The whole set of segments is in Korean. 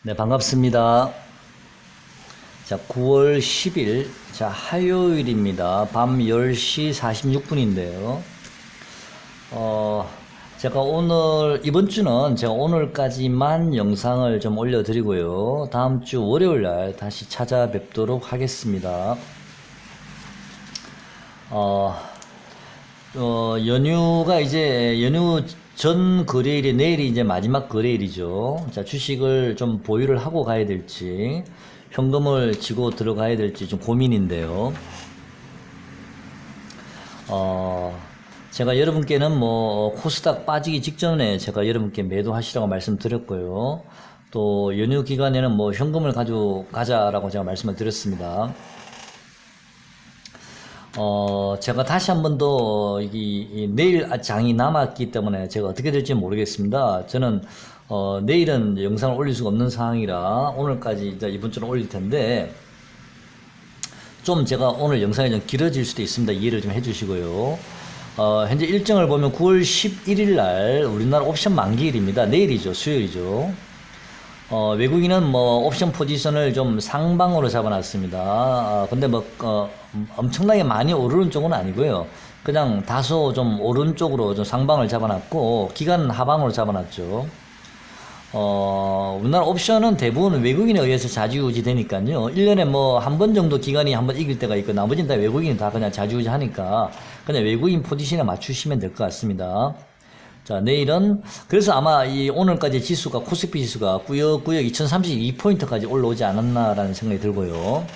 네, 반갑습니다. 자, 9월 10일, 자, 화요일입니다. 밤 10시 46분인데요. 제가 이번 주는 제가 오늘까지만 영상을 좀 올려드리고요. 다음 주 월요일 날 다시 찾아뵙도록 하겠습니다. 연휴 전 거래일이 내일이 이제 마지막 거래일이죠. 자, 주식을 좀 보유를 하고 가야 될지, 현금을 쥐고 들어가야 될지 좀 고민인데요. 제가 여러분께는 코스닥 빠지기 직전에 제가 여러분께 매도하시라고 말씀드렸고요. 또 연휴 기간에는 현금을 가지고 가자라고 제가 말씀을 드렸습니다. 제가 다시 한 번 더, 내일 장이 남았기 때문에 제가 어떻게 될지 모르겠습니다. 저는, 내일은 영상을 올릴 수가 없는 상황이라 오늘까지 이제 이번 주는 올릴 텐데, 좀 제가 오늘 영상이 좀 길어질 수도 있습니다. 이해를 좀 해주시고요. 현재 일정을 보면 9월 11일 날 우리나라 옵션 만기일입니다. 내일이죠. 수요일이죠. 외국인은 옵션 포지션을 좀 상방으로 잡아놨습니다. 근데 엄청나게 많이 오르는 쪽은 아니고요. 그냥 다소 좀 오른쪽으로 좀 상방을 잡아놨고, 기간 하방으로 잡아놨죠. 우리나라 옵션은 대부분 외국인에 의해서 좌지우지 되니까요. 1년에 한 번 정도 기간이 한 번 이길 때가 있고, 나머지는 다 외국인이 다 그냥 좌지우지 하니까, 그냥 외국인 포지션에 맞추시면 될 것 같습니다. 자, 내일은, 그래서 아마 오늘까지 지수가, 코스피 지수가 꾸역꾸역 2032포인트까지 올라오지 않았나라는 생각이 들고요.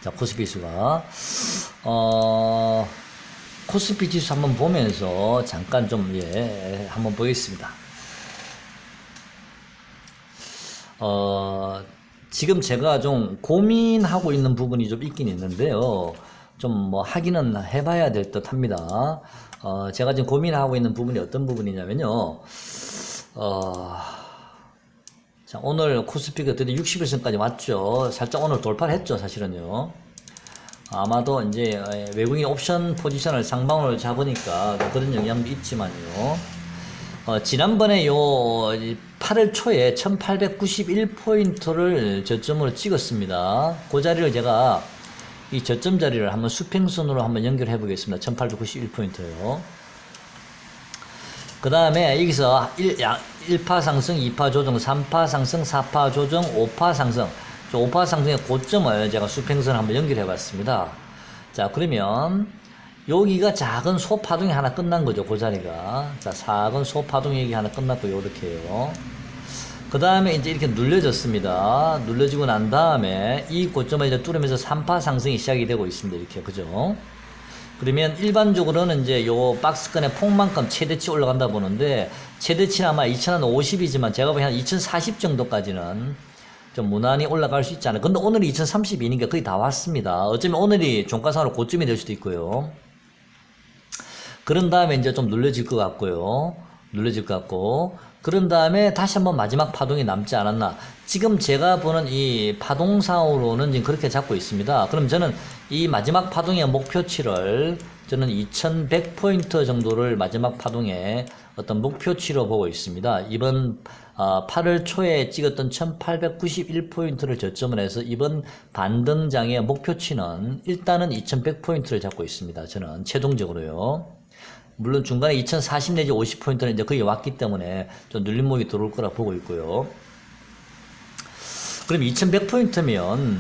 자, 코스피 지수가, 코스피 지수 한번 보면서 잠깐 한번 보겠습니다. 지금 제가 좀 고민하고 있는 부분이 좀 있긴 있는데요. 좀 하기는 해봐야 될 듯 합니다. 제가 지금 고민하고 있는 부분이 어떤 부분이냐면요. 자, 오늘 코스피가 드디어 60일선까지 왔죠. 살짝 오늘 돌파를 했죠, 사실은요. 아마도 이제 외국인 옵션 포지션을 상방으로 잡으니까 그런 영향도 있지만요. 지난번에 8월 초에 1891포인트를 저점으로 찍었습니다. 그 자리를 제가 이 저점 자리를 한번 수평선으로 한번 연결해 보겠습니다. 1891포인트요. 그 다음에 여기서 1파 상승, 2파 조정, 3파 상승, 4파 조정, 5파 상승. 5파 상승의 고점을 제가 수평선 한번 연결해 봤습니다. 자, 그러면 여기가 작은 소파동이 하나 끝난 거죠. 그 자리가. 자, 작은 소파동이 여기 하나 끝났고, 요렇게요. 그 다음에 이제 이렇게 눌려졌습니다. 눌려지고 난 다음에 이 고점을 이제 뚫으면서 3파 상승이 시작이 되고 있습니다. 이렇게. 그죠? 그러면 일반적으로는 이제 요 박스권의 폭만큼 최대치 올라간다 보는데, 최대치는 아마 2050이지만 제가 보기엔 한 2040 정도까지는 좀 무난히 올라갈 수 있지 않아요. 근데 오늘이 2032니까 거의 다 왔습니다. 어쩌면 오늘이 종가상으로 고점이 될 수도 있고요. 그런 다음에 이제 좀 눌려질 것 같고요. 눌려질 것 같고. 그런 다음에 다시 한번 마지막 파동이 남지 않았나. 지금 제가 보는 이 파동상으로는 지금 그렇게 잡고 있습니다. 그럼 저는 이 마지막 파동의 목표치를 저는 2100포인트 정도를 마지막 파동의 어떤 목표치로 보고 있습니다. 이번 8월 초에 찍었던 1891포인트를 저점을 해서 이번 반등장의 목표치는 일단은 2100포인트를 잡고 있습니다. 저는 최종적으로요. 물론 중간에 2040 내지 50포인트는 이제 거의 왔기 때문에 좀 눌림목이 들어올 거라 보고 있고요. 그럼 2100포인트면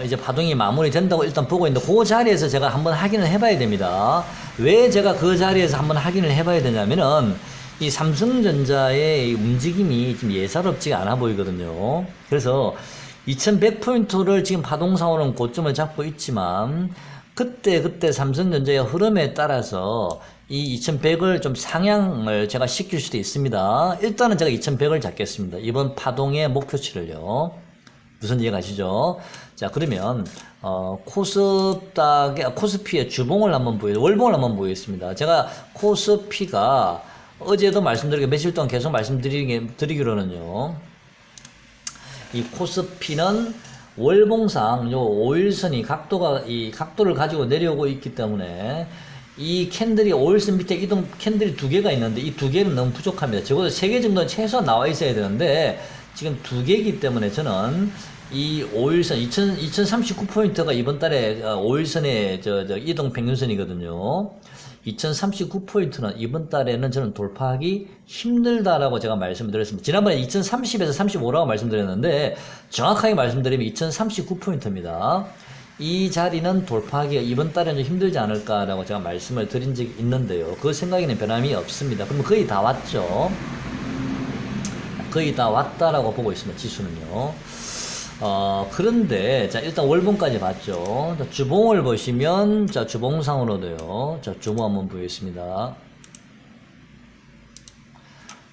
이제 파동이 마무리 된다고 일단 보고 있는데, 그 자리에서 제가 한번 확인을 해봐야 됩니다. 왜 제가 그 자리에서 한번 확인을 해봐야 되냐면은, 이 삼성전자의 움직임이 좀 예사롭지가 않아 보이거든요. 그래서 2100포인트를 지금 파동상으로는 고점을 잡고 있지만, 그때 삼성전자의 흐름에 따라서 이 2100을 좀 상향을 제가 시킬 수도 있습니다. 일단은 제가 2100을 잡겠습니다. 이번 파동의 목표치를요. 무슨 이해 가시죠? 자, 그러면 코스피의 주봉을 한번 월봉을 한번 보겠습니다. 제가 코스피가 어제도 말씀드리고 며칠 동안 계속 말씀드리기로는요. 이 코스피는 월봉상 요 5일선이 이 각도를 가지고 내려오고 있기 때문에 이 캔들이 5일선 밑에 이동 캔들이 두 개가 있는데 이 두 개는 너무 부족합니다. 적어도 3개 정도는 최소한 나와 있어야 되는데 지금 두 개이기 때문에 저는 이 5일선 2039포인트가 이번 달에 5일선의 이동 평균선이거든요. 2039포인트는 이번 달에는 저는 돌파하기 힘들다라고 제가 말씀드렸습니다. 지난번에 2030에서 35라고 말씀드렸는데 정확하게 말씀드리면 2039포인트입니다. 이 자리는 돌파하기가 이번 달에는 좀 힘들지 않을까라고 제가 말씀을 드린 적이 있는데요. 그 생각에는 변함이 없습니다. 그러면 거의 다 왔죠. 거의 다 왔다라고 보고 있습니다. 지수는요. 그런데, 자, 일단 월봉까지 봤죠. 자, 주봉을 보시면, 자, 주봉상으로도요. 자, 주봉 한번 보겠습니다.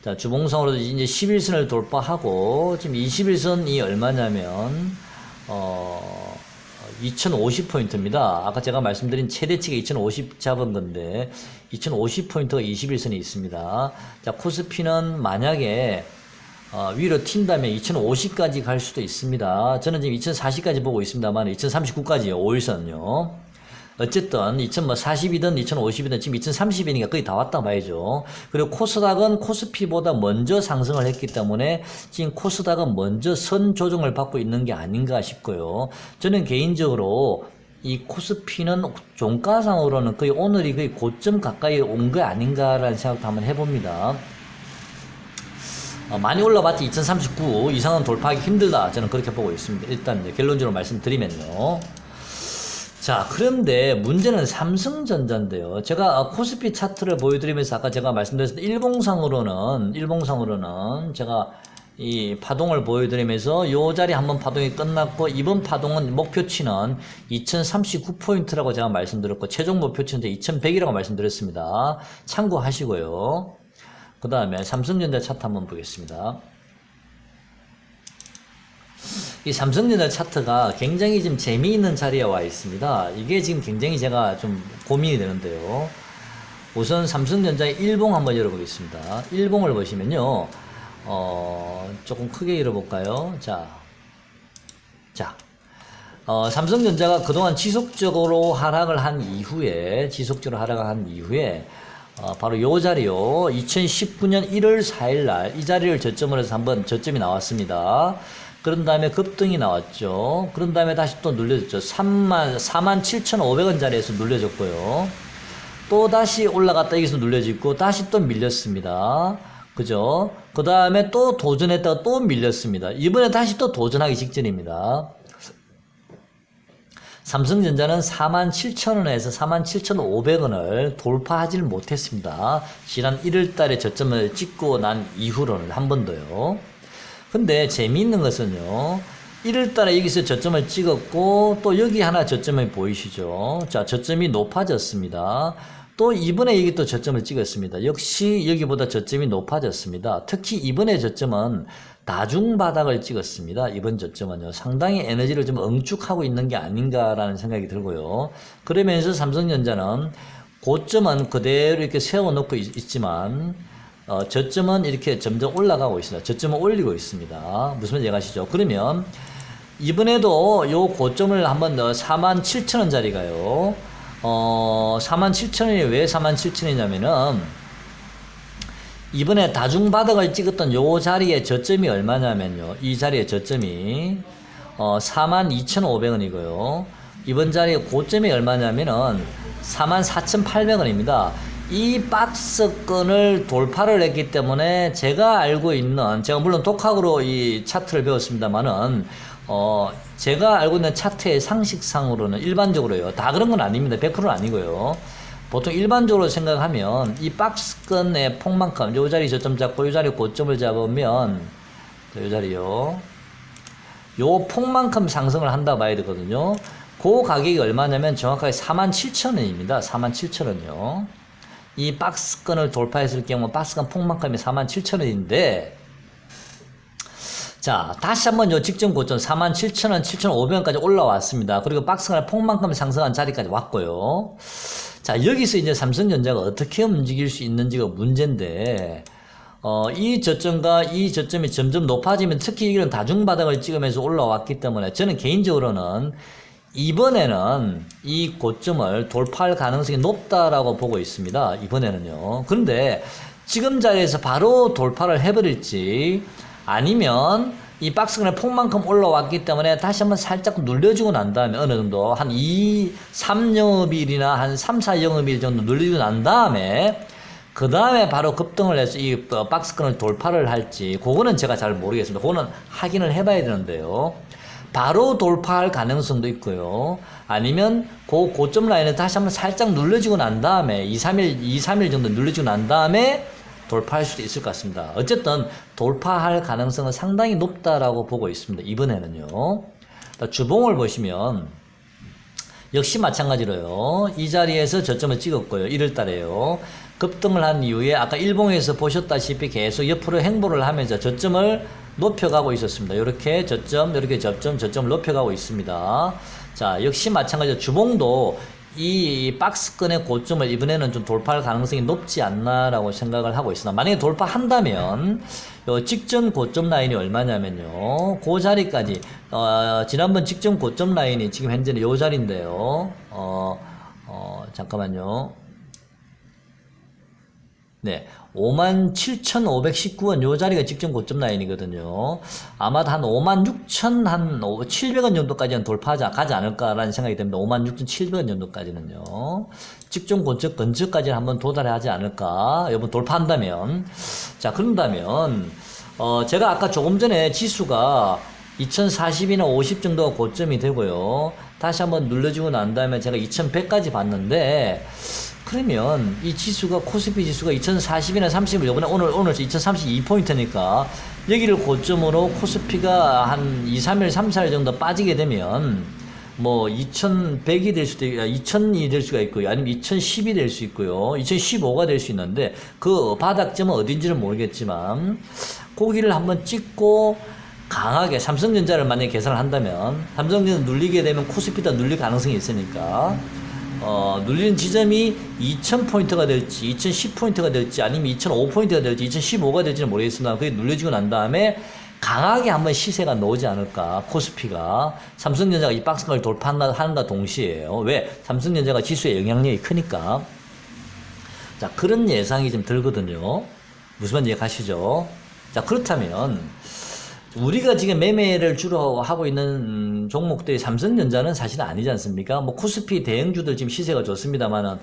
자, 주봉상으로도 이제 11선을 돌파하고, 지금 21선이 얼마냐면, 2050포인트입니다. 아까 제가 말씀드린 최대치가 2050 잡은 건데, 2050포인트가 21선이 있습니다. 자, 코스피는 만약에, 위로 튄다면 2050까지 갈 수도 있습니다. 저는 지금 2040까지 보고 있습니다만 2039까지요. 5일선요. 어쨌든 2040이든 2050이든 지금 2030이니까 거의 다 왔다 봐야죠. 그리고 코스닥은 코스피보다 먼저 상승을 했기 때문에 지금 코스닥은 먼저 선 조정을 받고 있는 게 아닌가 싶고요. 저는 개인적으로 이 코스피는 종가상으로는 거의 오늘이 거의 고점 가까이 온 거 아닌가라는 생각도 한번 해봅니다. 많이 올라봤지 2039 이상은 돌파하기 힘들다. 저는 그렇게 보고 있습니다. 일단 결론적으로 말씀드리면요. 자, 그런데 문제는 삼성전자인데요. 제가 코스피 차트를 보여드리면서 아까 제가 말씀드렸을 때 일봉상으로는 제가 이 파동을 보여드리면서 요 자리 한번 파동이 끝났고 이번 파동은 목표치는 2039포인트라고 제가 말씀드렸고 최종 목표치는 2100이라고 말씀드렸습니다. 참고하시고요. 그 다음에 삼성전자 차트 한번 보겠습니다. 이 삼성전자 차트가 굉장히 좀 재미있는 자리에 와 있습니다. 이게 지금 굉장히 제가 좀 고민이 되는데요. 우선 삼성전자의 일봉 한번 열어보겠습니다. 일봉을 보시면요. 조금 크게 열어볼까요? 자. 삼성전자가 그동안 지속적으로 하락을 한 이후에 바로 요 자리요. 2019년 1월 4일 날 이 자리를 저점으로 해서 한번 저점이 나왔습니다. 그런 다음에 급등이 나왔죠. 그런 다음에 다시 또 눌려졌죠. 47,500원 자리에서 눌려졌고요. 또 다시 올라갔다 여기서 눌려지고 다시 또 밀렸습니다. 그죠? 그 다음에 또 도전했다가 또 밀렸습니다. 이번에 다시 또 도전하기 직전입니다. 삼성전자는 47,000원에서 47,500원을 돌파하지를 못했습니다. 지난 1월달에 저점을 찍고 난 이후로는 한 번도요. 근데 재미있는 것은요. 1월달에 여기서 저점을 찍었고 또 여기 하나 저점이 보이시죠? 자, 저점이 높아졌습니다. 또 이번에 여기 또 저점을 찍었습니다. 역시 여기보다 저점이 높아졌습니다. 특히 이번에 저점은 나중바닥을 찍었습니다. 이번 저점은요. 상당히 에너지를 좀 응축하고 있는 게 아닌가라는 생각이 들고요. 그러면서 삼성전자는 고점은 그대로 이렇게 세워놓고 있지만 저점은 이렇게 점점 올라가고 있습니다. 저점은 올리고 있습니다. 무슨 말인지 아시죠? 그러면 이번에도 요 고점을 한번 더 47,000원짜리가요. 47,000원이 왜 47,000원이냐면은 이번에 다중바닥을 찍었던 요 자리의 저점이 얼마냐면요. 이 자리의 저점이 42,500원이고요. 이번 자리의 고점이 얼마냐면은 44,800원입니다. 이 박스권을 돌파를 했기 때문에 제가 알고 있는, 제가 물론 독학으로 이 차트를 배웠습니다만은 제가 알고 있는 차트의 상식상으로는 일반적으로요. 다 그런 건 아닙니다. 100%는 아니고요. 보통 일반적으로 생각하면 이 박스권의 폭만큼 요 자리 저점 잡고 요 자리 고점을 잡으면 요 자리요. 요 폭만큼 상승을 한다 봐야 되거든요. 그 가격이 얼마냐면 정확하게 47,000원입니다. 47,000원이요. 이 박스권을 돌파했을 경우 박스권 폭만큼이 47,000원인데 자, 다시 한번 요 직전 고점 47,000원, 7,500원까지 올라왔습니다. 그리고 박스권의 폭만큼 상승한 자리까지 왔고요. 자, 여기서 이제 삼성전자가 어떻게 움직일 수 있는지가 문제인데, 이 저점과 이 저점이 점점 높아지면 특히 여기는 다중바닥을 찍으면서 올라왔기 때문에 저는 개인적으로는 이번에는 이 고점을 돌파할 가능성이 높다라고 보고 있습니다. 이번에는요. 그런데 지금 자리에서 바로 돌파를 해버릴지 아니면 이 박스권에 폭만큼 올라왔기 때문에 다시 한번 살짝 눌려주고 난 다음에 어느 정도 한 2, 3영업일이나 한 3, 4영업일 정도 눌려주고 난 다음에 그 다음에 바로 급등을 해서 이 박스권을 돌파를 할지 그거는 제가 잘 모르겠습니다. 그거는 확인을 해봐야 되는데요. 바로 돌파할 가능성도 있고요. 아니면 그 고점 라인을 다시 한번 살짝 눌러주고 난 다음에 2, 3일 정도 눌러주고 난 다음에 돌파할 수도 있을 것 같습니다. 어쨌든 돌파할 가능성은 상당히 높다라고 보고 있습니다. 이번에는요. 주봉을 보시면 역시 마찬가지로요. 이 자리에서 저점을 찍었고요. 1월 달에요. 급등을 한 이후에 아까 일봉에서 보셨다시피 계속 옆으로 행보를 하면서 저점을 높여가고 있었습니다. 이렇게 저점, 이렇게 저점을 높여가고 있습니다. 자, 역시 마찬가지로 주봉도 이 박스권의 고점을 이번에는 좀 돌파할 가능성이 높지 않나라고 생각을 하고 있습니다. 만약에 돌파한다면 요 직전 고점 라인이 얼마냐면요. 그 자리까지 지난번 직전 고점 라인이 지금 현재는 요 자리인데요. 잠깐만요. 네, 57,519원 요 자리가 직전 고점 라인이거든요. 아마도 한 56,700원 정도까지는 가지 않을까라는 생각이 듭니다. 56,700원 정도까지는요. 직전 고점 근처까지는 한번 도달하지 않을까. 여러분 돌파한다면. 자, 그런다면 제가 아까 조금 전에 지수가 2040이나 50 정도가 고점이 되고요. 다시 한번 눌러주고 난 다음에 제가 2100까지 봤는데 그러면 이 지수가 코스피 지수가 2040이나 30을 요번에 오늘 2032포인트니까 여기를 고점으로 코스피가 한 2, 3일, 3, 4일 정도 빠지게 되면 뭐 2100이 될 수도 있고 2000이 될 수가 있고요. 아니면 2010이 될 수 있고요. 2015가 될 수 있는데 그 바닥점은 어딘지는 모르겠지만 고기를 한번 찍고 강하게 삼성전자를 만약에 계산을 한다면 삼성전자 눌리게 되면 코스피도 눌릴 가능성이 있으니까 눌리는 지점이 2000포인트가 될지 2010포인트가 될지 아니면 2005포인트가 될지 2015가 될지는 모르겠습니다. 그게 눌려지고 난 다음에 강하게 한번 시세가 나오지 않을까. 코스피가 삼성전자가 이 박스권을 돌파하는가 동시에요. 왜? 삼성전자가 지수의 영향력이 크니까. 자, 그런 예상이 좀 들거든요. 무슨 말인지 가시죠. 자, 그렇다면 우리가 지금 매매를 주로 하고 있는 종목들이 삼성전자는 사실 아니지 않습니까? 뭐 코스피 대형주들 지금 시세가 좋습니다만은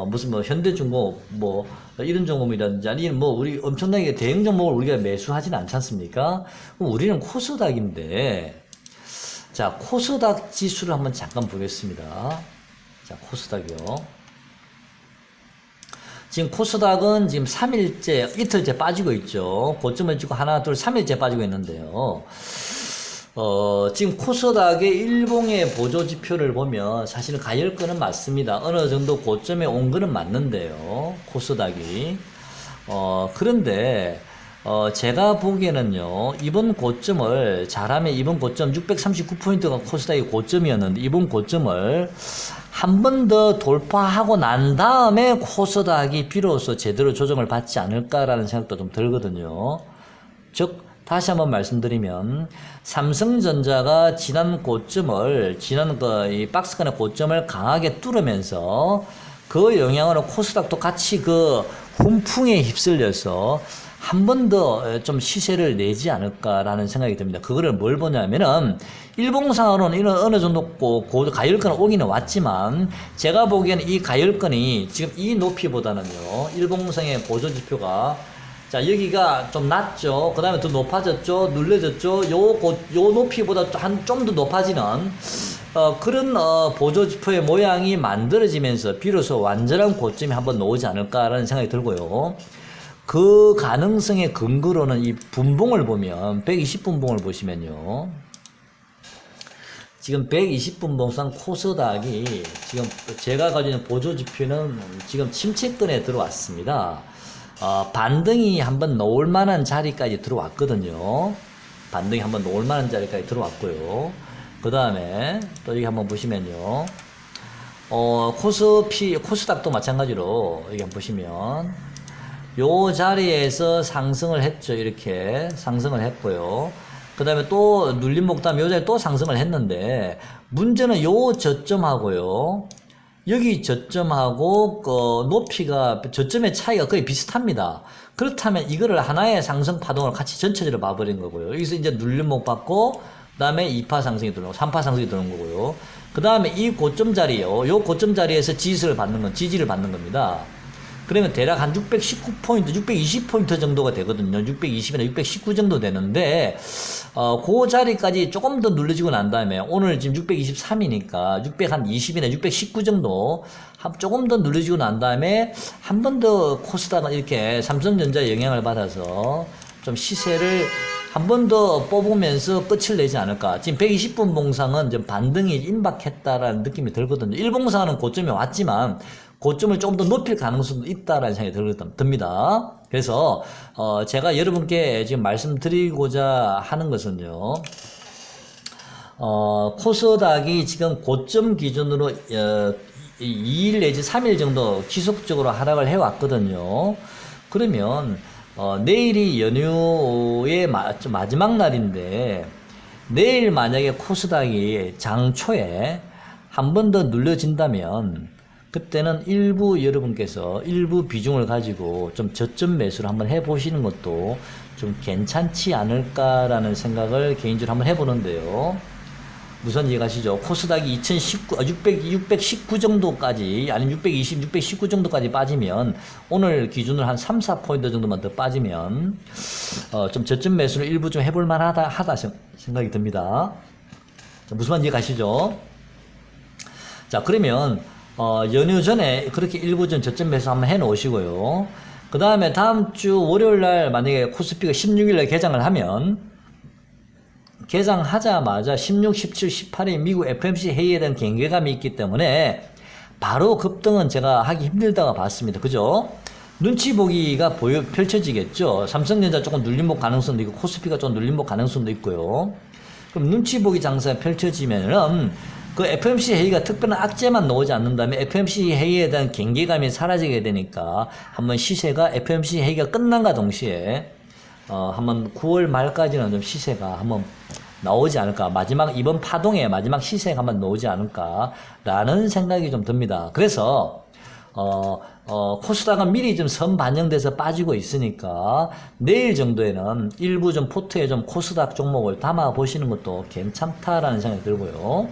무슨 뭐 현대중공업 뭐 이런 종목이라든지 아니면 뭐 우리 엄청나게 대형 종목을 우리가 매수하지는 않지 않습니까? 그럼 우리는 코스닥인데 자, 코스닥 지수를 한번 잠깐 보겠습니다. 자, 코스닥이요. 지금 코스닥은 지금 3일째, 이틀째 빠지고 있죠. 고점을 찍고 하나, 둘, 3일째 빠지고 있는데요. 지금 코스닥의 일봉의 보조지표를 보면 사실은 가열권은 맞습니다. 어느 정도 고점에 온 거는 맞는데요. 코스닥이. 그런데, 제가 보기에는요, 이번 고점을 잘하면 이번 고점 639포인트가 코스닥의 고점이었는데, 이번 고점을 한 번 더 돌파하고 난 다음에 코스닥이 비로소 제대로 조정을 받지 않을까라는 생각도 좀 들거든요. 즉, 다시 한번 말씀드리면, 삼성전자가 지난 이 박스권의 고점을 강하게 뚫으면서 그 영향으로 코스닥도 같이 그 훈풍에 휩쓸려서 한 번 더 좀 시세를 내지 않을까라는 생각이 듭니다. 그거를 뭘 보냐면은 일봉상으로는 어느 정도 가열권은 오기는 왔지만 제가 보기에는 이 가열권이 지금 이 높이보다는요 일봉상의 보조지표가 자 여기가 좀 낮죠. 그 다음에 더 높아졌죠. 눌려졌죠. 요 높이보다 좀 더 높아지는 그런 보조지표의 모양이 만들어지면서 비로소 완전한 고점이 한번 나오지 않을까라는 생각이 들고요. 그 가능성의 근거로는 이 분봉을 보면 120분봉을 보시면요. 지금 120분봉상 코스닥이 지금 제가 가지고 있는 보조지표는 지금 침체권에 들어왔습니다. 반등이 한번 나올 만한 자리까지 들어왔거든요. 반등이 한번 나올 만한 자리까지 들어왔고요. 그 다음에 또 여기 한번 보시면요. 코스닥도 마찬가지로 여기 한번 보시면 요 자리에서 상승을 했죠. 이렇게 상승을 했고요. 그 다음에 또 눌림목 다음에 요 자리에 또 상승을 했는데, 문제는 요 저점하고요, 여기 저점하고 높이가 저점의 차이가 거의 비슷합니다. 그렇다면 이거를 하나의 상승 파동을 같이 전체적으로 봐버린 거고요. 여기서 이제 눌림목 받고 그 다음에 2파 상승이 들어오고 3파 상승이 들어오는 거고요. 그 다음에 이 고점 자리요, 요 고점 자리에서 지지를 받는 겁니다. 그러면 대략 한 619포인트, 620포인트 정도가 되거든요. 620이나 619 정도 되는데, 그 자리까지 조금 더 눌러지고 난 다음에, 오늘 지금 623이니까, 620이나 619 정도, 조금 더 눌러지고 난 다음에, 한 번 더 코스닥은 이렇게 삼성전자 영향을 받아서, 좀 시세를 한 번 더 뽑으면서 끝을 내지 않을까. 지금 120분 봉상은 좀 반등이 임박했다라는 느낌이 들거든요. 1봉상은 고점에 왔지만, 고점을 조금 더 높일 가능성도 있다라는 생각이 듭니다. 그래서 제가 여러분께 지금 말씀드리고자 하는 것은요, 코스닥이 지금 고점 기준으로 2일 내지 3일 정도 지속적으로 하락을 해왔거든요. 그러면 내일이 연휴의 마지막 날인데, 내일 만약에 코스닥이 장초에 한 번 더 눌려진다면, 그때는 일부 여러분께서 일부 비중을 가지고 좀 저점 매수를 한번 해보시는 것도 좀 괜찮지 않을까라는 생각을 개인적으로 한번 해보는데요. 무슨 이해가시죠? 코스닥이 619 정도까지, 아니면 620, 619 정도까지 빠지면, 오늘 기준으로 한 3, 4포인트 정도만 더 빠지면, 좀 저점 매수를 일부 좀 해볼 만하다 생각이 듭니다. 자, 무슨 말인지 이해가시죠? 자, 그러면, 연휴 전에 그렇게 일부 좀 저점 매수 한번 해 놓으시고요. 그 다음에 다음 주 월요일 날 만약에 코스피가 16일 날 개장을 하면, 개장하자마자 16, 17, 18일 미국 FOMC 회의에 대한 경계감이 있기 때문에 바로 급등은 제가 하기 힘들다고 봤습니다. 그죠? 눈치 보기가 펼쳐지겠죠. 삼성전자 조금 눌림목 가능성도 있고, 코스피가 좀 눌림목 가능성도 있고요. 그럼 눈치 보기 장사가 펼쳐지면은, 그 FOMC 회의가 특별한 악재만 나오지 않는다면 FOMC 회의에 대한 경계감이 사라지게 되니까, 한번 시세가 FOMC 회의가 끝난과 동시에 한번 9월 말까지는 좀 시세가 한번 나오지 않을까, 이번 파동의 마지막 시세가 한번 나오지 않을까라는 생각이 좀 듭니다. 그래서 코스닥은 미리 좀 선 반영돼서 빠지고 있으니까 내일 정도에는 일부 좀 포트에 좀 코스닥 종목을 담아 보시는 것도 괜찮다라는 생각이 들고요.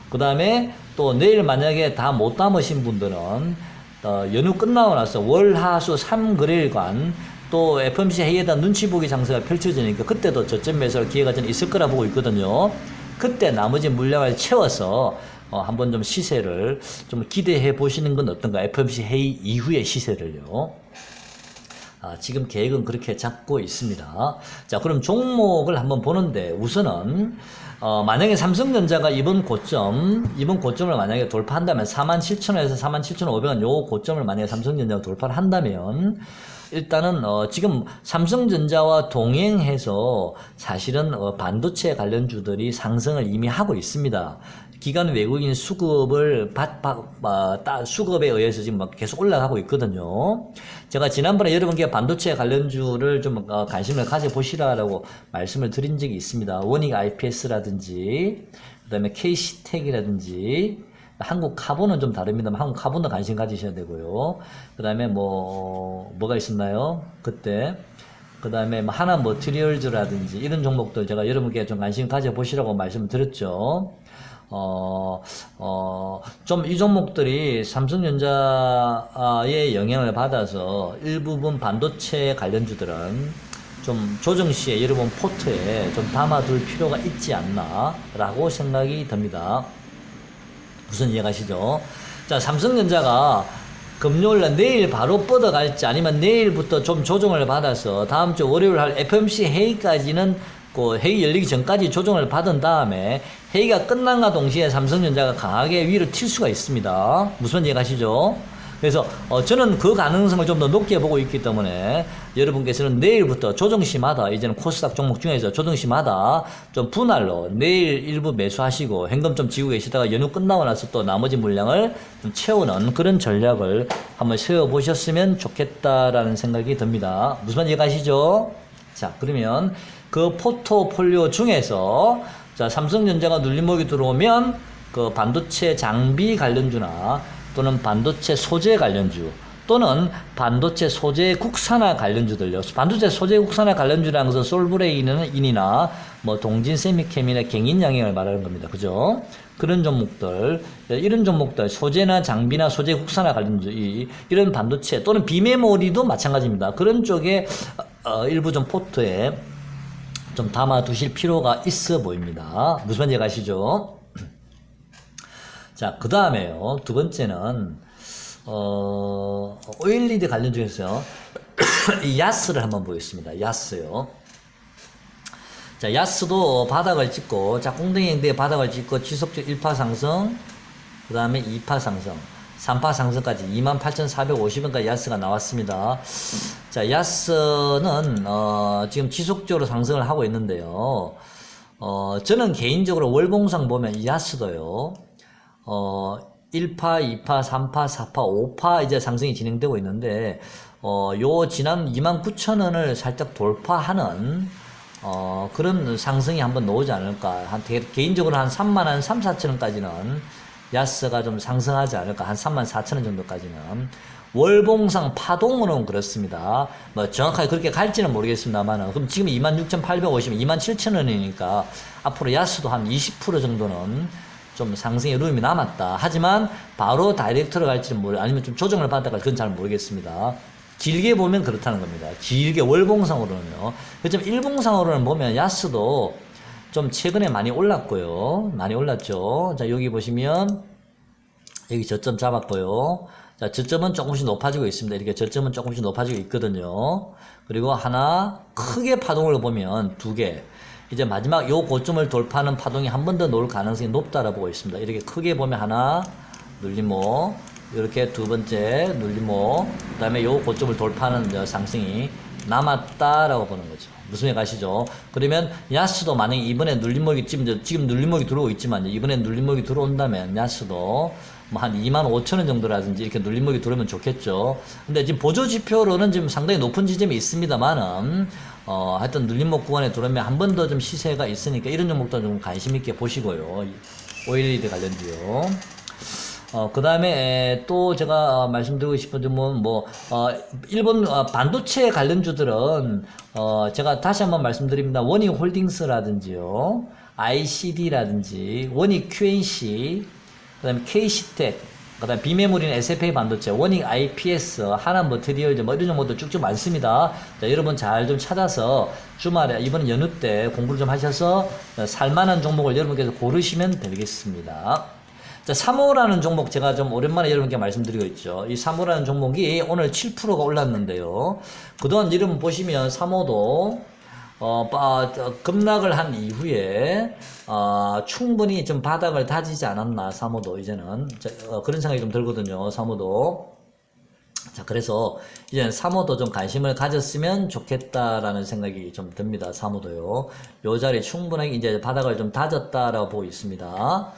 그 다음에 또 내일 만약에 다 못 담으신 분들은 연휴 끝나고 나서 월, 화, 수 3거래일간 또 FOMC 회의에 대한 눈치 보기 장세가 펼쳐지니까 그때도 저점 매수할 기회가 좀 있을 거라 보고 있거든요. 그때 나머지 물량을 채워서 한번 좀 시세를 좀 기대해 보시는 건 어떤가. FOMC 회의 이후의 시세를요. 지금 계획은 그렇게 잡고 있습니다. 자, 그럼 종목을 한번 보는데, 우선은 만약에 삼성전자가 이번 고점을 만약에 돌파한다면 47,000원에서 47,500원 요 고점을 만약에 삼성전자가 돌파를 한다면, 일단은 지금 삼성전자와 동행해서 사실은 반도체 관련주들이 상승을 이미 하고 있습니다. 기관 외국인 수급을 수급에 의해서 지금 막 계속 올라가고 있거든요. 제가 지난번에 여러분께 반도체 관련주를 좀 관심을 가져보시라고 말씀을 드린 적이 있습니다. 원익 IPS라든지, 그 다음에 KC텍이라든지, 한국 카본은 좀 다릅니다만 한국 카본도 관심 가지셔야 되고요. 그 다음에 뭐가 있었나요? 그때. 그 다음에 하나 머티리얼즈라든지 이런 종목들 제가 여러분께 좀 관심 가져보시라고 말씀을 드렸죠. 좀 이 종목들이 삼성전자의 영향을 받아서 일부분 반도체 관련주들은 좀 조정 시에 여러분 포트에 좀 담아둘 필요가 있지 않나 라고 생각이 듭니다. 무슨 이해가시죠? 자, 삼성전자가 금요일날 내일 바로 뻗어갈지 아니면 내일부터 좀 조정을 받아서 다음 주 월요일 할 FOMC 회의까지는 그 회의 열리기 전까지 조정을 받은 다음에 회의가 끝난과 동시에 삼성전자가 강하게 위로 튈 수가 있습니다. 무슨 이해가시죠? 그래서 저는 그 가능성을 좀 더 높게 보고 있기 때문에 여러분께서는 내일부터 조정시마다, 이제는 코스닥 종목 중에서 조정시마다 좀 분할로 내일 일부 매수하시고 현금 좀 쥐고 계시다가 연휴 끝나고 나서 또 나머지 물량을 좀 채우는 그런 전략을 한번 세워보셨으면 좋겠다라는 생각이 듭니다. 무슨 말인지 이해가시죠? 자, 그러면 그 포트폴리오 중에서 자, 삼성전자가 눌림목이 들어오면 그 반도체 장비 관련주나 또는 반도체 소재 관련주 또는 반도체 소재 국산화 관련주들요. 반도체 소재 국산화 관련주라는 것은 솔브레인이나 뭐 동진 세미캠이나 경인 양행을 말하는 겁니다. 그죠? 그런 종목들, 이런 종목들, 소재나 장비나 소재 국산화 관련주, 이런 반도체 또는 비메모리도 마찬가지입니다. 그런 쪽에 일부 좀 포트에 좀 담아 두실 필요가 있어 보입니다. 무슨 말인지 아시죠? 자, 그 다음에요. 두 번째는, OLED 관련 중에서요. 이 야스를 한번 보겠습니다. 야스요. 자, 야스도 바닥을 찍고, 자, 꽁댕이인데 바닥을 찍고 지속적 1파 상승, 그 다음에 2파 상승, 3파 상승까지 28,450원까지 야스가 나왔습니다. 자, 야스는, 지금 지속적으로 상승을 하고 있는데요. 저는 개인적으로 월봉상 보면 이 야스도요. 1파, 2파, 3파, 4파, 5파 이제 상승이 진행되고 있는데, 요 지난 29,000원을 살짝 돌파하는, 그런 상승이 한번 나오지 않을까. 개인적으로 한 3만 3, 4천원까지는 야스가 좀 상승하지 않을까. 한 3만 4천원 정도까지는. 월봉상 파동으로는 그렇습니다. 뭐 정확하게 그렇게 갈지는 모르겠습니다만, 그럼 지금 26,850원, 27,000원이니까 앞으로 야스도 한 20% 정도는 좀 상승의 룸이 남았다. 하지만 바로 다이렉트로 갈지는 아니면 좀 조정을 받다가 그건 잘 모르겠습니다. 길게 보면 그렇다는 겁니다. 길게 월봉상으로는요. 그렇지만 일봉상으로는 보면 야스도 좀 최근에 많이 올랐고요. 많이 올랐죠. 자, 여기 보시면 여기 저점 잡았고요. 자, 저점은 조금씩 높아지고 있습니다. 이렇게 저점은 조금씩 높아지고 있거든요. 그리고 하나 크게 파동을 보면 두 개. 이제 마지막 요 고점을 돌파하는 파동이 한 번 더 나올 가능성이 높다라고 보고 있습니다. 이렇게 크게 보면 하나 눌림목, 이렇게 두 번째 눌림목, 그 다음에 요 고점을 돌파하는 상승이 남았다라고 보는 거죠. 무슨 얘기 가시죠? 그러면 야스도 만약에 이번에 눌림목이 지금 눌림목이 들어오고 있지만 이번에 눌림목이 들어온다면 야스도 뭐 한 25,000원 정도라든지 이렇게 눌림목이 들어오면 좋겠죠. 근데 지금 보조 지표로는 지금 상당히 높은 지점이 있습니다만은 하여튼 눌림목 구간에 들어오면 한 번 더 좀 시세가 있으니까 이런 종목도 좀 관심 있게 보시고요. OLED 관련주요. 그 다음에 또 제가 말씀드리고 싶은 점은 일본 반도체 관련주들은 제가 다시 한번 말씀드립니다. 원익홀딩스라든지요, ICD라든지, 원익 QNC, 그 다음에 KC텍, 그 다음에 비메모리는 SFA 반도체, 원익 IPS, 하나 머티리얼즈, 뭐 이런 종목도 쭉쭉 많습니다. 자, 여러분 잘 좀 찾아서 주말에, 이번 연휴 때 공부를 좀 하셔서 살만한 종목을 여러분께서 고르시면 되겠습니다. 자, 3호라는 종목 제가 좀 오랜만에 여러분께 말씀드리고 있죠. 이 3호라는 종목이 오늘 7%가 올랐는데요. 그동안 여러분 보시면 3호도 급락을 한 이후에 충분히 좀 바닥을 다지지 않았나 3호도 이제는 그런 생각이 좀 들거든요. 3호도. 자, 그래서 이제 3호도 좀 관심을 가졌으면 좋겠다라는 생각이 좀 듭니다. 3호도요. 요 자리 충분하게 이제 바닥을 좀 다졌다라고 보고 있습니다.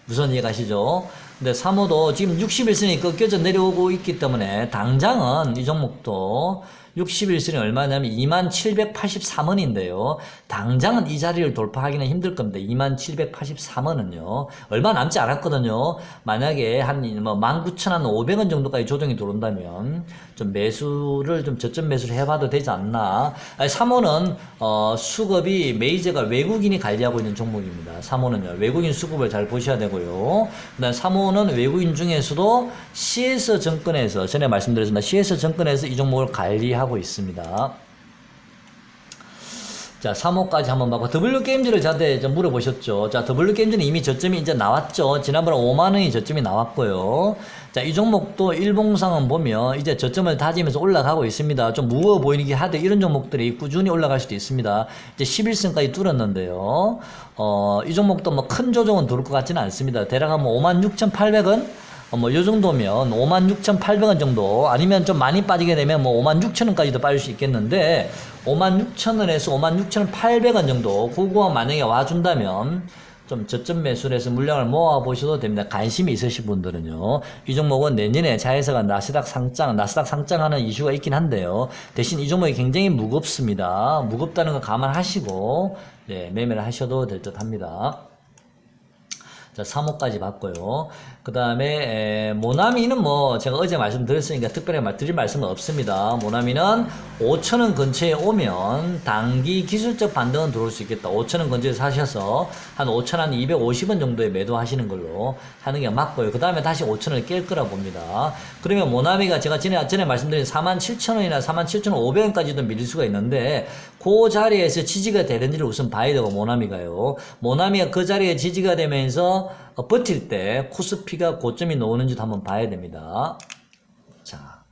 무슨 이해 가시죠? 근데 3호도 지금 60일선이 꺾여져 내려오고 있기 때문에 당장은 이 종목도 60일선이 얼마냐면 2783원인데요. 당장은 이 자리를 돌파하기는 힘들 겁니다. 2783원은요. 얼마 남지 않았거든요. 만약에 한 19,500원 정도까지 조정이 들어온다면 좀 매수를 좀 저점 매수를 해봐도 되지 않나. 3호는 수급이 메이저가 외국인이 관리하고 있는 종목입니다. 3호는요. 외국인 수급을 잘 보셔야 되고요. 그다음 3호는 외국인 중에서도 CS증권에서 전에 말씀드렸습니다. CS증권에서 이 종목을 관리하고 있습니다. 자, 3호까지 한번 봤고, W게임즈를 저한테 좀 물어보셨죠. 자, W게임즈는 이미 저점이 이제 나왔죠. 지난번에 5만원이 저점이 나왔고요. 자, 이 종목도 일봉상은 보면 이제 저점을 다지면서 올라가고 있습니다. 좀 무거워 보이긴 하되 이런 종목들이 꾸준히 올라갈 수도 있습니다. 이제 11선까지 뚫었는데요. 이 종목도 뭐 큰 조정은 들을 것 같지는 않습니다. 대략 한 56,800원? 요 정도면 56,800원 정도, 아니면 좀 많이 빠지게 되면 56,000원까지도 빠질 수 있겠는데 56,000원에서 56,800원 정도 그거 만약에 와준다면 좀 저점 매수를 해서 물량을 모아 보셔도 됩니다. 관심이 있으신 분들은요. 이 종목은 내년에 자회사가 나스닥 상장하는 이슈가 있긴 한데요. 대신 이 종목이 굉장히 무겁습니다. 무겁다는 거 감안하시고 네, 매매를 하셔도 될 듯 합니다. 자, 3호까지 봤고요. 그 다음에 모나미는 뭐 제가 어제 말씀드렸으니까 특별히 드릴 말씀은 없습니다. 모나미는 5,000원 근처에 오면 단기 기술적 반등은 들어올 수 있겠다. 5,000원 근처에 사셔서 한 5,250원 정도에 매도하시는 걸로 하는 게 맞고요. 그 다음에 다시 5,000원을 깰 거라 봅니다. 그러면 모나미가 제가 전에 말씀드린 47,000원이나 47,500원까지도 밀릴 수가 있는데 그 자리에서 지지가 되는지를 우선 봐야 되고 모나미가요. 모나미가 그 자리에 지지가 되면서 버틸 때 코스피가 고점이 나오는지도 한번 봐야 됩니다. 자,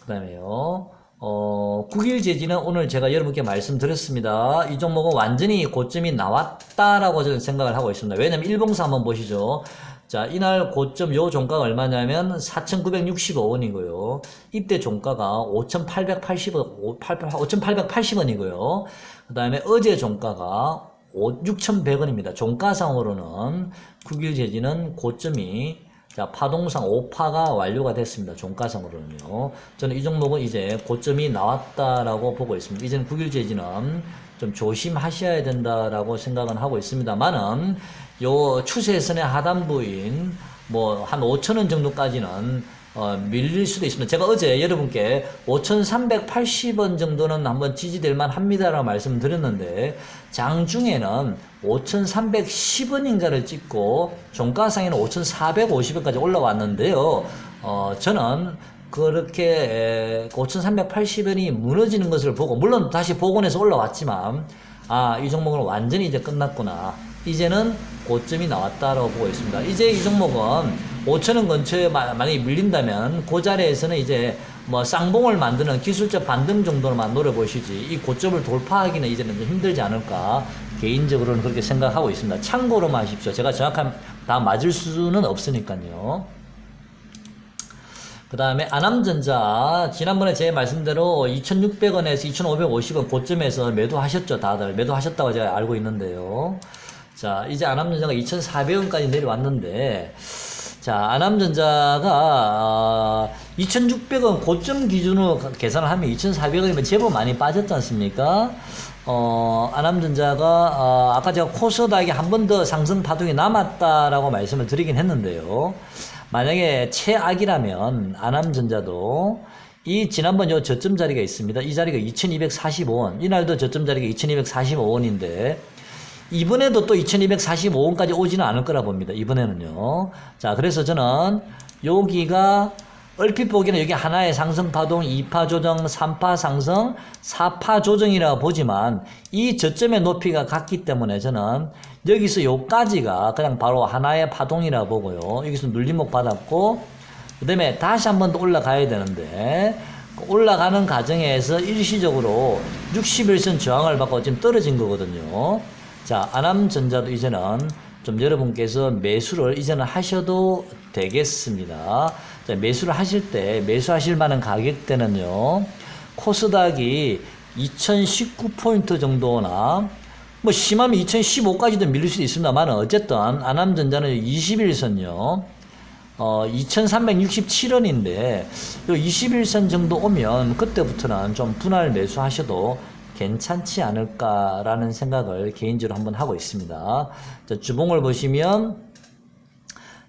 그 다음에요. 9일 재지는 오늘 제가 여러분께 말씀드렸습니다. 이 종목은 완전히 고점이 나왔다라고 저는 생각을 하고 있습니다. 왜냐면 일봉사 한번 보시죠. 자, 이날 고점 요 종가가 얼마냐면 4,965원이고요. 이때 종가가 5,880원이고요. 그 다음에 어제 종가가 6,100원입니다. 종가상으로는 9일 재지는 고점이 자, 파동상 5파가 완료가 됐습니다. 종가상으로는요. 저는 이 종목은 이제 고점이 나왔다라고 보고 있습니다. 이제는 9일 재지는 좀 조심하셔야 된다라고 생각은 하고 있습니다만은 요 추세선의 하단부인 뭐 한 5,000원 정도까지는 밀릴 수도 있습니다. 제가 어제 여러분께 5,380원 정도는 한번 지지될 만 합니다라고 말씀을 드렸는데 장중에는 5,310원인가를 찍고 종가상에는 5,450원까지 올라왔는데요. 저는 그렇게 5,380원이 무너지는 것을 보고 물론 다시 복원해서 올라왔지만 이 종목은 완전히 이제 끝났구나. 이제는 고점이 나왔다라고 보고 있습니다. 이제 이 종목은 5,000원 근처에 만약에 밀린다면 그 자리에서는 이제 뭐 쌍봉을 만드는 기술적 반등 정도로만 노려보시지 이 고점을 돌파하기는 이제는 좀 힘들지 않을까 개인적으로는 그렇게 생각하고 있습니다. 참고로만 하십시오. 제가 정확한 다 맞을 수는 없으니까요. 그 다음에 아남전자 지난번에 제 말씀대로 2,600원에서 2,550원 고점에서 매도하셨죠. 다들 매도하셨다고 제가 알고 있는데요. 자, 이제 아남전자가 2,400원까지 내려왔는데 자, 아남전자가 2,600원 고점 기준으로 계산을 하면 2,400원이면 제법 많이 빠졌지 않습니까? 아남전자가 아까 제가 코스닥이 한 번 더 상승 파동이 남았다라고 말씀을 드리긴 했는데요. 만약에 최악이라면 아남전자도 이 지난번 요 저점 자리가 있습니다. 이 자리가 2,245원. 이날도 저점 자리가 2,245원인데 이번에도 또 2,245원까지 오지는 않을 거라 봅니다. 이번에는요. 자, 그래서 저는 여기가 얼핏 보기에는 여기 하나의 상승 파동, 2파 조정, 3파 상승, 4파 조정이라고 보지만 이 저점의 높이가 같기 때문에 저는 여기서 요까지가 그냥 바로 하나의 파동이라 보고요. 여기서 눌림목 받았고 그 다음에 다시 한 번 더 올라가야 되는데 올라가는 과정에서 일시적으로 61선 저항을 받고 지금 떨어진 거거든요. 자, 아남전자도 이제는 좀 여러분께서 매수를 이제는 하셔도 되겠습니다. 자, 매수를 하실 때 매수하실 만한 가격대는요. 코스닥이 2019포인트 정도나 뭐 심하면 2015까지도 밀릴 수도 있습니다만 어쨌든 아남전자는 21선요. 2367원인데 요 21선 정도 오면 그때부터는 좀 분할 매수하셔도 괜찮지 않을까라는 생각을 개인적으로 한번 하고 있습니다. 자, 주봉을 보시면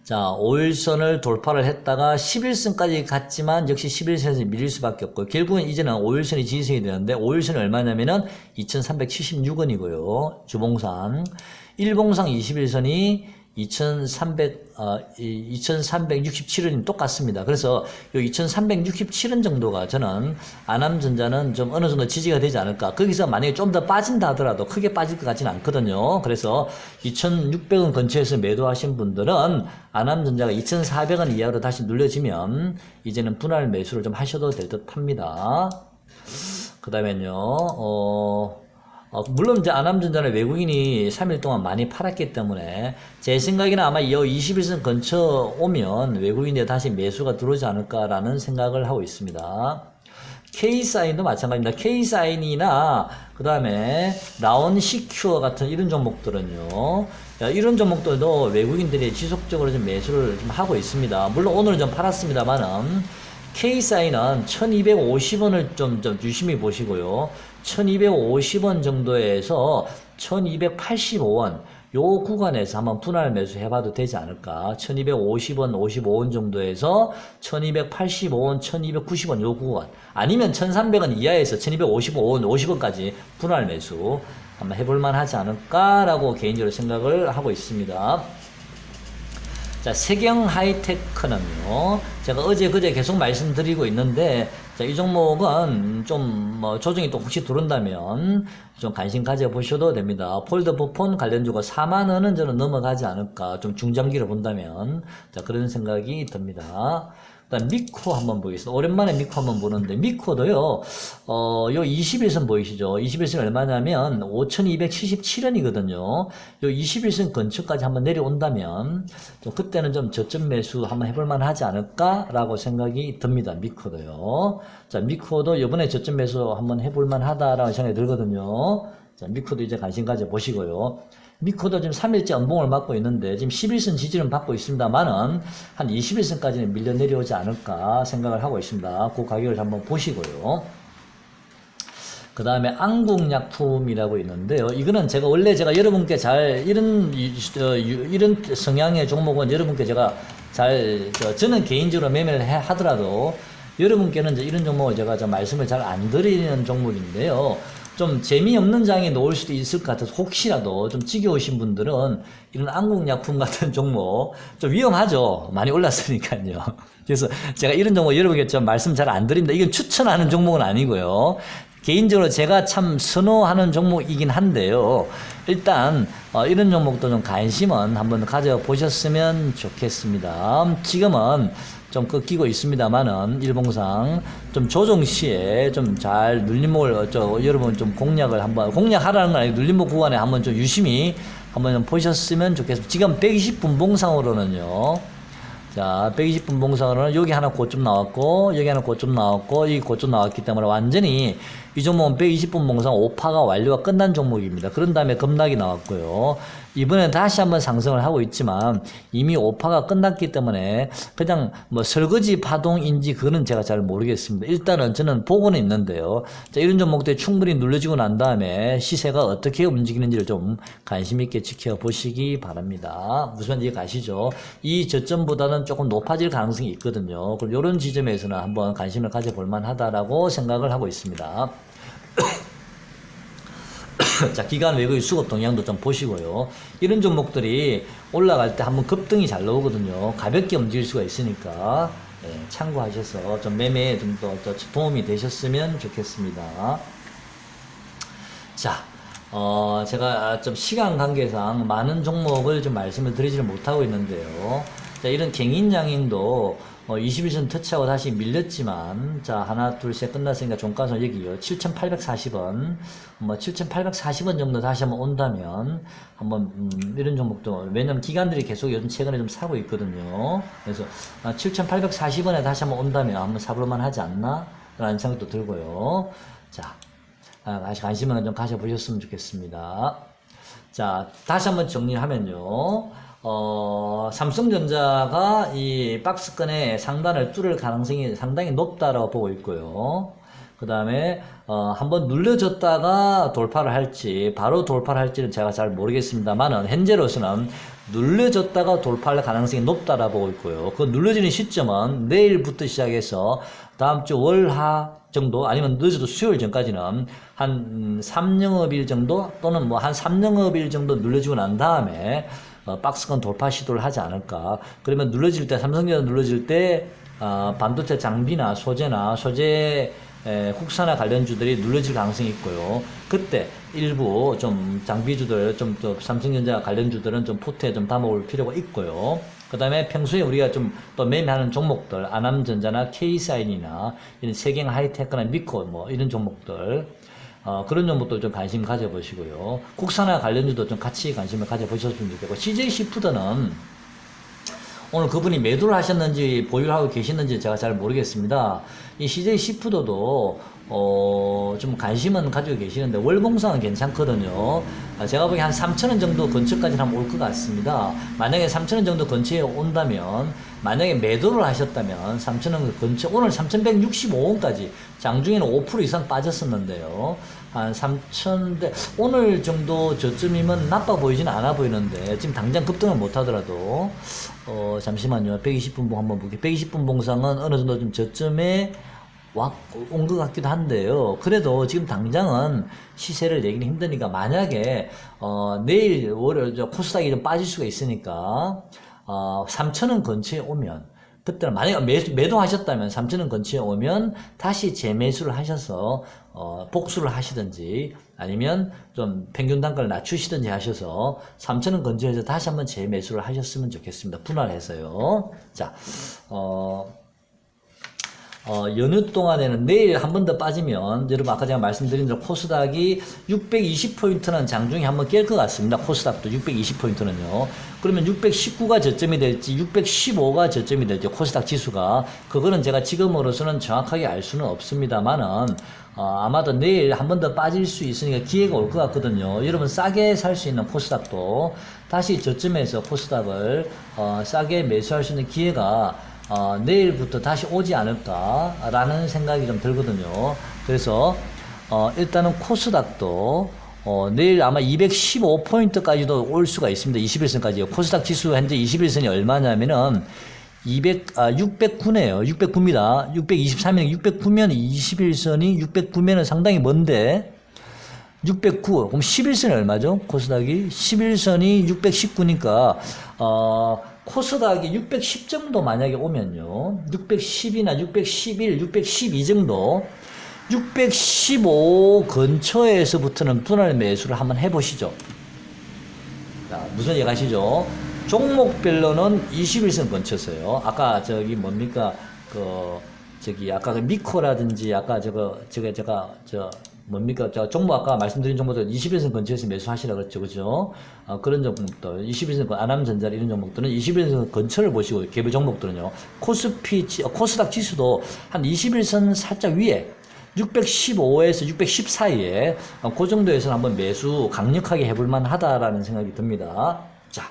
자, 5일선을 돌파를 했다가 11선까지 갔지만 역시 11선에서 밀릴 수밖에 없고 결국은 이제는 5일선이 지지선이 되는데 5일선이 얼마냐면은 2376원이고요. 주봉상. 일봉상 21선이 2367원이 똑같습니다. 그래서 요 2367원 정도가 저는 아남전자는 좀 어느 정도 지지가 되지 않을까. 거기서 만약에 좀 더 빠진다 하더라도 크게 빠질 것 같지는 않거든요. 그래서 2600원 근처에서 매도하신 분들은 아남전자가 2400원 이하로 다시 눌려지면 이제는 분할 매수를 좀 하셔도 될 듯 합니다. 그 다음에요, 물론 이제 아남전자는 외국인이 3일 동안 많이 팔았기 때문에 제 생각에는 아마 이 21선 근처 오면 외국인에 다시 매수가 들어오지 않을까라는 생각을 하고 있습니다. K사인도 마찬가지입니다. K사인이나 그 다음에 라온시큐어 같은 이런 종목들은요. 이런 종목들도 외국인들이 지속적으로 좀 매수를 좀 하고 있습니다. 물론 오늘은 좀 팔았습니다만은 K사인은 1250원을 좀 유심히 보시고요. 1250원 정도에서 1285원 요 구간에서 한번 분할 매수 해봐도 되지 않을까. 1250원, 55원 정도에서 1285원, 1290원 요 구간. 아니면 1300원 이하에서 1255원, 50원까지 분할 매수 한번 해볼만 하지 않을까라고 개인적으로 생각을 하고 있습니다. 자, 세경 하이테크는요, 제가 어제 그제 계속 말씀드리고 있는데, 자, 이 종목은 좀 뭐 조정이 또 혹시 들어온다면 좀 관심 가져보셔도 됩니다. 폴더폰 관련주가 4만원은 저는 넘어가지 않을까, 좀 중장기로 본다면, 자, 그런 생각이 듭니다. 일단 미코 한번 보겠습니다. 오랜만에 미코 한번 보는데, 미코도요, 요 21선 보이시죠? 21선 얼마냐면 5,277원이거든요. 요 21선 근처까지 한번 내려온다면, 좀 그때는 좀 저점 매수 한번 해볼만 하지 않을까라고 생각이 듭니다. 미코도요. 자, 미코도 이번에 저점 매수 한번 해볼만 하다라고 생각이 들거든요. 자, 미코도 이제 관심 가져보시고요. 미코도 지금 3일째 연봉을 맞고 있는데 지금 11선 지지는 받고 있습니다만은 한 21선까지는 밀려 내려오지 않을까 생각을 하고 있습니다. 그 가격을 한번 보시고요. 그 다음에 안국약품이라고 있는데요. 이거는 제가 여러분께 이런 성향의 종목은 여러분께 제가 저는 개인적으로 매매를 하더라도 여러분께는 이런 종목을 제가 말씀을 잘 안 드리는 종목인데요. 좀 재미없는 장에 놓을 수도 있을 것 같아서 혹시라도 좀 지겨우신 분들은 이런 안국약품 같은 종목 좀 위험하죠. 많이 올랐으니까요. 그래서 제가 이런 종목 여러분께 좀 말씀 잘 안 드립니다. 이건 추천하는 종목은 아니고요. 개인적으로 제가 참 선호하는 종목이긴 한데요. 일단 이런 종목도 좀 관심은 한번 가져보셨으면 좋겠습니다. 지금은 좀 꺾이고 있습니다만은 일봉상 좀 조정 시에 좀 잘 눌림목을 여러분 좀 공략하라는 건 아니고 눌림목 구간에 한번 좀 유심히 한번 좀 보셨으면 좋겠습니다. 지금 120분봉상으로는요. 자, 120분봉상으로는 여기 하나 고점 나왔고 여기 하나 고점 나왔고 이 고점 나왔기 때문에 완전히 이 종목은 120분봉상 5파가 완료가 끝난 종목입니다. 그런 다음에 급락이 나왔고요. 이번에 다시 한번 상승을 하고 있지만 이미 5파가 끝났기 때문에 그냥 뭐 설거지 파동인지 그거는 제가 잘 모르겠습니다. 일단은 저는 보고는 있는데요. 자, 이런 종목들이 충분히 눌러지고 난 다음에 시세가 어떻게 움직이는지를 좀 관심 있게 지켜보시기 바랍니다. 무슨 말인지 가시죠? 이 저점보다는 조금 높아질 가능성이 있거든요. 그럼 이런 지점에서는 한번 관심을 가져볼 만하다라고 생각을 하고 있습니다. 자, 기관 외국인 수급 동향도 좀 보시고요. 이런 종목들이 올라갈 때 한번 급등이 잘 나오거든요. 가볍게 움직일 수가 있으니까 참고하셔서 좀 매매에 좀 더 도움이 되셨으면 좋겠습니다. 자, 제가 좀 시간 관계상 많은 종목을 좀 말씀을 드리지를 못하고 있는데요. 자, 이런 갱인양인도 21선 터치하고 다시 밀렸지만, 자, 하나, 둘, 셋 끝났으니까 종가선 여기요. 7,840원. 7,840원 정도 다시 한번 온다면, 한번, 이런 종목도, 왜냐면 기관들이 계속 요즘 최근에 좀 사고 있거든요. 그래서, 7,840원에 다시 한번 온다면 한번 사볼만 하지 않나? 라는 생각도 들고요. 자, 다시 관심을 좀 가져보셨으면 좋겠습니다. 자, 다시 한번 정리하면요. 삼성전자가 이 박스권의 상단을 뚫을 가능성이 상당히 높다라고 보고 있고요. 그 다음에 한번 눌려졌다가 돌파를 할지 바로 돌파를 할지는 제가 잘 모르겠습니다만은 현재로서는 눌려졌다가 돌파할 가능성이 높다라고 보고 있고요. 그 눌려지는 시점은 내일부터 시작해서 다음 주 월화 정도 아니면 늦어도 수요일 전까지는 한 3영업일 정도 또는 뭐 한 3영업일 정도 눌려지고 난 다음에 박스권 돌파 시도를 하지 않을까. 그러면 눌러질 때, 삼성전자 눌러질 때, 반도체 장비나 소재나 소재, 국산화 관련주들이 눌러질 가능성이 있고요. 그때 일부 좀 장비주들, 또 삼성전자 관련주들은 좀 포트에 좀 담아올 필요가 있고요. 그 다음에 평소에 우리가 좀 또 매매하는 종목들, 아남전자나 K사인이나 이런 세경 하이테크나 미코 뭐 이런 종목들, 그런 종목도 좀 관심 가져보시고요. 국산화 관련주도 좀 같이 관심을 가져보셨으면 좋겠고, CJ 시푸드는 오늘 그분이 매도를 하셨는지 보유를 하고 계시는지 제가 잘 모르겠습니다. 이 CJ 시푸드도 좀 관심은 가지고 계시는데 월봉상은 괜찮거든요. 제가 보기엔 한 3,000원 정도 근처까지는 한번 올 것 같습니다. 만약에 3,000원 정도 근처에 온다면, 만약에 매도를 하셨다면 3,000원 근처, 오늘 3,165원까지 장중에는 5% 이상 빠졌었는데요. 한 3,000대 오늘 정도 저쯤이면 나빠 보이지는 않아 보이는데 지금 당장 급등을 못 하더라도 잠시만요. 120분 봉 한번 볼게요. 120분 봉상은 어느 정도 좀 저점에 온 것 같기도 한데요. 그래도 지금 당장은 시세를 내기는 힘드니까, 만약에 내일 월요일 코스닥이 좀 빠질 수가 있으니까 3,000원 근처에 오면, 그때는 만약에 매도하셨다면 3,000원 근처에 오면 다시 재매수를 하셔서 복수를 하시든지, 아니면 좀 평균 단가를 낮추시든지 하셔서 3,000원 근처에서 다시 한번 재매수를 하셨으면 좋겠습니다. 분할해서요. 자, 연휴 동안에는 내일 한 번 더 빠지면, 여러분 아까 제가 말씀드린 대로 코스닥이 620포인트는 장중에 한번 깰 것 같습니다. 코스닥도 620포인트는요. 그러면 619가 저점이 될지 615가 저점이 될지 코스닥 지수가, 그거는 제가 지금으로서는 정확하게 알 수는 없습니다만은 아마도 내일 한 번 더 빠질 수 있으니까 기회가 올 것 같거든요. 여러분 싸게 살 수 있는 코스닥도 다시 저점에서 코스닥을 싸게 매수할 수 있는 기회가 내일부터 다시 오지 않을까라는 생각이 좀 들거든요. 그래서 일단은 코스닥도 내일 아마 215포인트까지도 올 수가 있습니다. 21선까지요. 코스닥 지수 현재 21선이 얼마냐면은 609네요. 609입니다. 623이면 609면 21선이 609면은 상당히 먼데, 609, 그럼 11선이 얼마죠? 코스닥이 11선이 619니까 코스닥이 610 정도 만약에 오면요, 610이나 611, 612 정도, 615 근처에서부터는 분할 매수를 한번 해보시죠. 자, 무슨 얘기 하시죠? 종목별로는 21선 근처였어요. 아까 저기 뭡니까, 아까 그 미코라든지, 아까 뭡니까, 종목 아까 말씀드린 종목들 21선 근처에서 매수하시라 그랬죠. 그죠? 그런 종목들, 21선, 안암전자 이런 종목들은 21선 근처를 보시고, 개별 종목들은요, 코스닥 지수도 한 21선 살짝 위에, 615에서 610 사이에, 그 정도에서는 한번 매수 강력하게 해볼만 하다라는 생각이 듭니다. 자,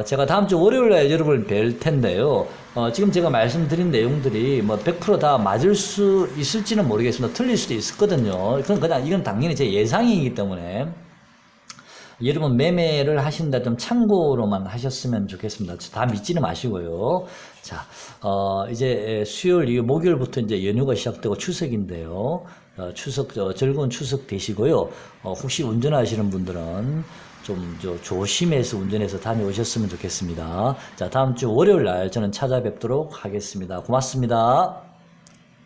제가 다음 주 월요일날 여러분을 뵐 텐데요. 지금 제가 말씀드린 내용들이 뭐 100% 다 맞을 수 있을지는 모르겠습니다. 틀릴 수도 있거든요. 이건 당연히 제 예상이기 때문에 여러분 매매를 하신다 좀 참고로만 하셨으면 좋겠습니다. 다 믿지는 마시고요. 자, 이제 수요일 이후 목요일부터 이제 연휴가 시작되고 추석인데요. 즐거운 추석 되시고요. 혹시 운전하시는 분들은 좀 조심해서 운전해서 다녀오셨으면 좋겠습니다. 자, 다음 주 월요일 날 저는 찾아뵙도록 하겠습니다. 고맙습니다.